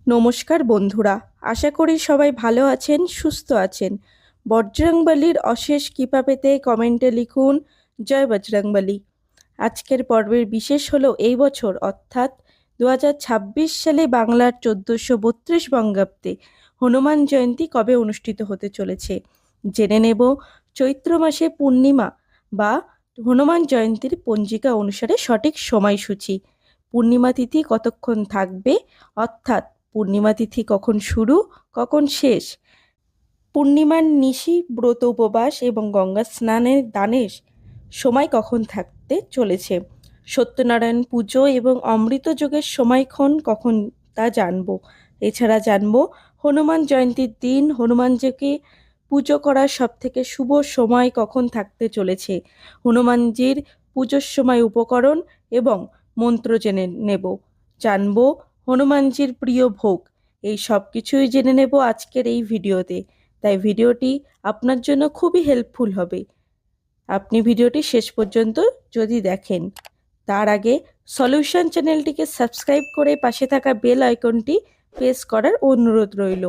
নমস্কার বন্ধুরা, আশা করি সবাই ভালো আছেন, সুস্থ আছেন। বজরংবলীর অশেষ কৃপা পেতে কমেন্টে লিখুন জয় বজরংবলী। আজকের পর্বের বিশেষ হলো এই বছর অর্থাৎ 2026 সালে বাংলার 1432 বঙ্গাব্দে হনুমান জয়ন্তী কবে অনুষ্ঠিত হতে চলেছে। জেনে নেব চৈত্র মাসে পূর্ণিমা বা হনুমান জয়ন্তীর পঞ্জিকা অনুসারে সঠিক সময়সূচি। পূর্ণিমা তিথি কতক্ষণ থাকবে, অর্থাৎ পূর্ণিমা তিথি কখন শুরু কখন শেষ, পূর্ণিমার নিশি ব্রত উপবাস এবং গঙ্গা স্নানের দানের সময় কখন থাকতে চলেছে, সত্যনারায়ণ পুজো এবং অমৃত যোগের সময়ক্ষণ কখন তা জানব। এছাড়া জানব হনুমান জয়ন্তীর দিন হনুমানজিকে পুজো করার সবথেকে শুভ সময় কখন থাকতে চলেছে, হনুমানজির পুজোর সময় উপকরণ এবং মন্ত্র জেনে নেব। জানব হনুমানজির প্রিয় ভোগ। এই সব কিছুই জেনে নেব আজকের এই ভিডিওতে, তাই ভিডিওটি আপনার জন্য খুবই হেল্পফুল হবে। আপনি ভিডিওটি শেষ পর্যন্ত যদি দেখেন। তার আগে সলিউশন চ্যানেলটিকে সাবস্ক্রাইব করে পাশে থাকা বেল আইকনটি প্রেস করার অনুরোধ রইল,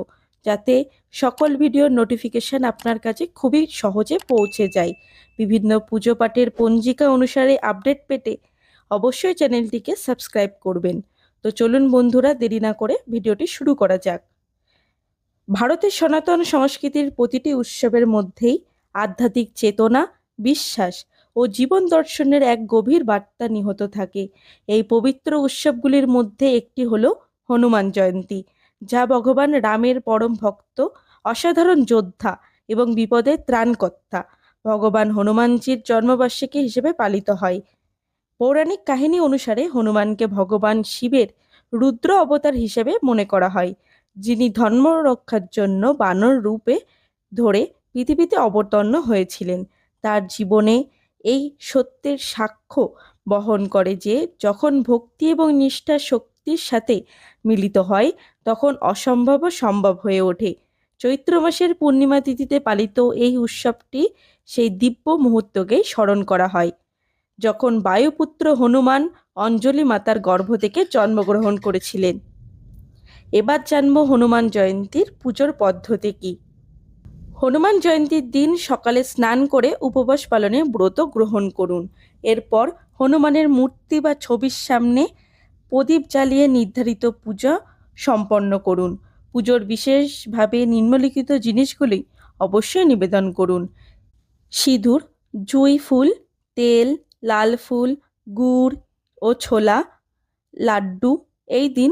যাতে সকল ভিডিওর নোটিফিকেশন আপনার কাছে খুবই সহজে পৌঁছে যায়। বিভিন্ন পুজো পাঠের পঞ্জিকা অনুসারে আপডেট পেতে অবশ্যই চ্যানেলটিকে সাবস্ক্রাইব করবেন। তো চলুন বন্ধুরা, দেরি না করে ভিডিওটি শুরু করা যাক। ভারতের সনাতন সংস্কৃতির প্রতিটি উৎসবের মধ্যেই আধ্যাত্মিক চেতনা, বিশ্বাস ও জীবন দর্শনের এক গভীর বার্তা নিহিত থাকে। এই পবিত্র উৎসবগুলির মধ্যে একটি হলো হনুমান জয়ন্তী, যা ভগবান রামের পরম ভক্ত, অসাধারণ যোদ্ধা এবং বিপদে ত্রাণকর্তা ভগবান হনুমানজির জন্মবার্ষিকী হিসেবে পালিত হয়। পৌরাণিক কাহিনী অনুসারে হনুমানকে ভগবান শিবের রুদ্র অবতার হিসেবে মনে করা হয়, যিনি ধর্ম রক্ষার জন্য বানর রূপে ধরে পৃথিবীতে অবতীর্ণ হয়েছিলেন। তার জীবনে এই সত্যের সাক্ষ্য বহন করে যে যখন ভক্তি এবং নিষ্ঠা শক্তির সাথে মিলিত হয়, তখন অসম্ভবও সম্ভব হয়ে ওঠে। চৈত্র মাসের পূর্ণিমা তিথিতে পালিত এই উৎসবটি সেই দিব্য মুহূর্তকেই স্মরণ করা হয়, যখন বায়ুপুত্র হনুমান অঞ্জলি মাতার গর্ভ থেকে জন্মগ্রহণ করেছিলেন। এবার জানব হনুমান জয়ন্তীর পুজোর পদ্ধতি কী। হনুমান জয়ন্তীর দিন সকালে স্নান করে উপবাস পালনে ব্রত গ্রহণ করুন। এরপর হনুমানের মূর্তি বা ছবির সামনে প্রদীপ জ্বালিয়ে নির্ধারিত পূজা সম্পন্ন করুন। পুজোর বিশেষভাবে নিম্নলিখিত জিনিসগুলি অবশ্যই নিবেদন করুন: সিঁদুর, জুঁই ফুল, তেল, লাল ফুল, গুড় ও ছোলা, লাড্ডু। এই দিন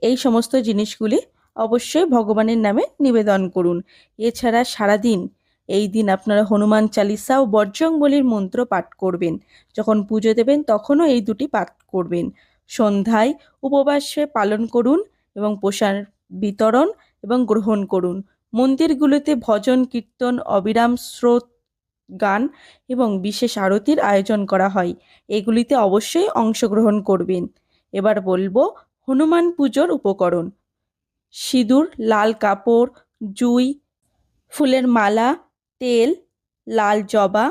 এই সমস্ত জিনিসগুলি অবশ্যই ভগবানের নামে নিবেদন করুন। এছাড়া সারাদিন এই দিন আপনারা হনুমান চালিসা ও বজরংবলীর মন্ত্র পাঠ করবেন। যখন পুজো দেবেন তখনও এই দুটি পাঠ করবেন। সন্ধ্যায় উপবাসে পালন করুন এবং প্রসাদ বিতরণ এবং গ্রহণ করুন। মন্দিরগুলোতে ভজন কীর্তন, অবিরাম স্রোত গান এবং বিশেষ আরতির আয়োজন করা হয়। এগুলিতে অবশ্যই অংশগ্রহণ করবেন। এবার বলবো হনুমান পুজোর উপকরণ: সিঁদুর, লাল কাপড়, জুঁই ফুলের মালা, তেল, লাল জবা,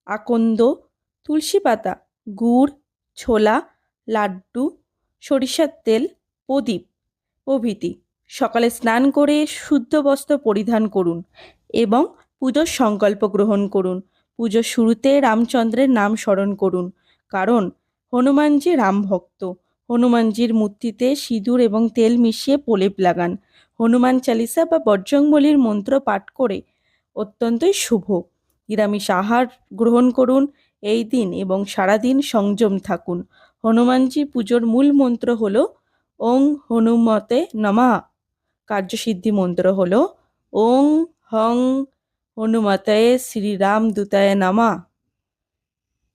আকন্দ, তুলসী পাতা, গুড়, ছোলা, লাড্ডু, সরিষার তেল, প্রদীপ প্রভৃতি। সকালে স্নান করে শুদ্ধ বস্ত্র পরিধান করুন এবং পুজোর সংকল্প গ্রহণ করুন। পুজোর শুরুতে রামচন্দ্রের নাম স্মরণ করুন, কারণ হনুমানজি রাম ভক্ত। হনুমানজির মূর্তিতে সিঁদুর এবং তেল মিশিয়ে প্রলেপ লাগান। হনুমান চালিসা বা বজরংবলীর মন্ত্র পাঠ করে অত্যন্তই শুভ। নিরামিষ আহার গ্রহণ করুন এই দিন এবং সারাদিন সংযম থাকুন। হনুমানজি পুজোর মূল মন্ত্র হল ওং হনুমতে নমঃ। কার্যসিদ্ধি মন্ত্র হল ওং হং হনুমতে শ্রীরাম দূতায় নমঃ।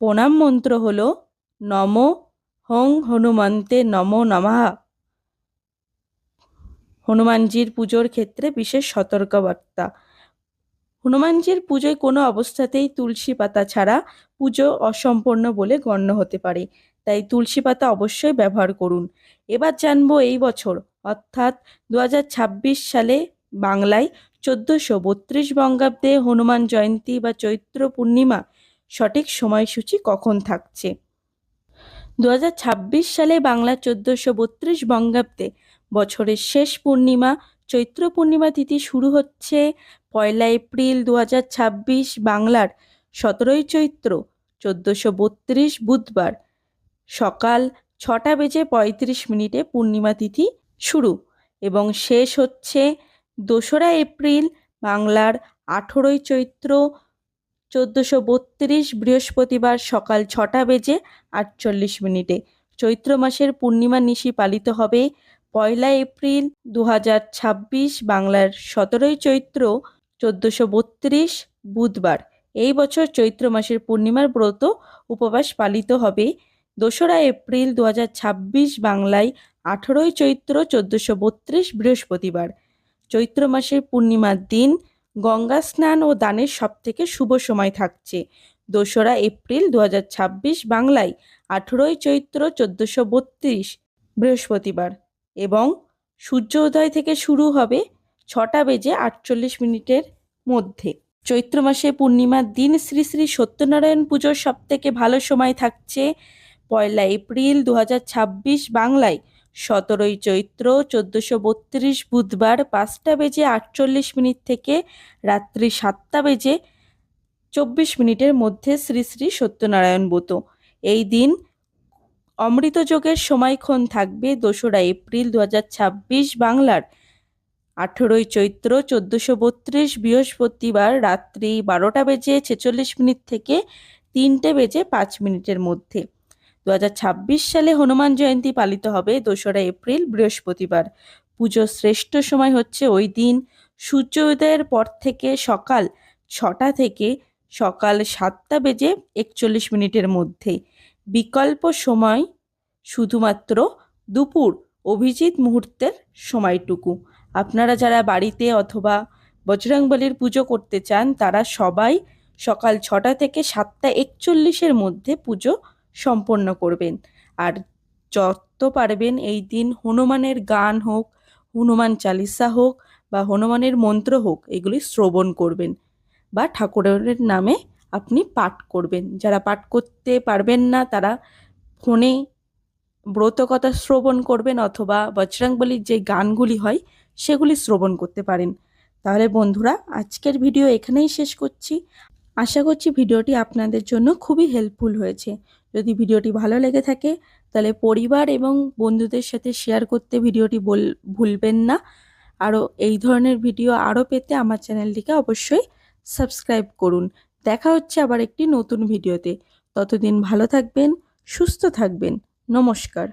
প্রণাম মন্ত্র হল নমো হং হনুমন্তে নমো নমঃ। হনুমানজির পুজোর ক্ষেত্রে বিশেষ সতর্কবার্তা: হনুমানজির পুজোয় কোনো অবস্থাতেই তুলসী পাতা ছাড়া পুজো অসম্পূর্ণ বলে গণ্য হতে পারে, তাই তুলসী পাতা অবশ্যই ব্যবহার করুন। এবার জানবো এই বছর অর্থাৎ 2026 সালে বাংলায় 1432 বঙ্গাব্দে হনুমান জয়ন্তী বা চৈত্র পূর্ণিমা সঠিক সময়সূচি কখন থাকছে। 2026 সালে বাংলা 1432 বঙ্গাব্দে বছরের শেষ পূর্ণিমা চৈত্র পূর্ণিমা তিথি শুরু হচ্ছে 1 এপ্রিল 2026 বাংলার 17 চৈত্র 1432 বুধবার সকাল 6:35 পূর্ণিমা তিথি শুরু এবং শেষ হচ্ছে 2রা এপ্রিল বাংলার 18 চৈত্র 1432 বৃহস্পতিবার সকাল 6:48 চৈত্র মাসের পূর্ণিমা নিশি পালিত হবে 1 এপ্রিল 2026 বাংলার 17 চৈত্র 1432 বুধবার। এই বছর চৈত্র মাসের পূর্ণিমার ব্রত উপবাস পালিত হবে 2রা এপ্রিল 2026 বাংলায় 18 চৈত্র 1432 বৃহস্পতিবার। চৈত্র মাসের পূর্ণিমার দিন গঙ্গা স্নান ও দানের সবথেকে শুভ সময় থাকছে 2রা এপ্রিল 2026 বাংলায় 18 চৈত্র 1432 বৃহস্পতিবার এবং সূর্য উদয় থেকে শুরু হবে 6:48 মধ্যে। চৈত্র মাসে পূর্ণিমার দিন শ্রী শ্রী সত্যনারায়ণ পুজোর সবথেকে ভালো সময় থাকছে 1 এপ্রিল 2026 বাংলায় 17 চৈত্র 1432 বুধবার 5:48 থেকে রাত্রি 7:24 মধ্যে শ্রী শ্রী সত্যনারায়ণ ব্রত। এই দিন অমৃতযোগের সময়ক্ষণ থাকবে 2রা এপ্রিল 2026 বাংলার 18 চৈত্র 1432 বৃহস্পতিবার রাত্রি 12:46 থেকে 3:05 মধ্যে। 2026 সালে হনুমান জয়ন্তী পালিত হবে 2রা এপ্রিল বৃহস্পতিবার। পুজোর শ্রেষ্ঠ সময় হচ্ছে ওই দিন সূর্য উদয়ের পর থেকে সকাল 6টা থেকে সকাল 7:41 মধ্যে। বিকল্প সময় শুধুমাত্র দুপুর অভিজিৎ মুহূর্তের সময়টুকু। আপনারা যারা বাড়িতে অথবা বজরংবলীর পুজো করতে চান তারা সবাই সকাল 6টা থেকে 7:41 মধ্যে পুজো সম্পন্ন করবেন। আর যত পারবেন এই দিন হনুমানের গান হোক, হনুমান চালিসা হোক বা হনুমানের মন্ত্র হোক, এগুলি শ্রবণ করবেন বা ঠাকুরের নামে আপনি পাঠ করবেন। যারা পাঠ করতে পারবেন না তারা ফোনে ব্রতকথা শ্রবণ করবেন অথবা বজরংবলীর যে গানগুলি হয় সেগুলি শ্রবণ করতে পারেন। তাহলে বন্ধুরা, আজকের ভিডিও এখানেই শেষ করছি। আশা করছি ভিডিওটি আপনাদের জন্য খুবই হেল্পফুল হয়েছে। যদি ভিডিওটি ভালো লেগে থাকে তাহলে পরিবার এবং বন্ধুদের সাথে শেয়ার করতে ভিডিওটি ভুলবেন না। আরও এই ধরনের ভিডিও আরও পেতে আমার চ্যানেলটিকে অবশ্যই সাবস্ক্রাইব করুন। দেখা হচ্ছে আবার একটি নতুন ভিডিওতে। ততদিন ভালো থাকবেন, সুস্থ থাকবেন। নমস্কার।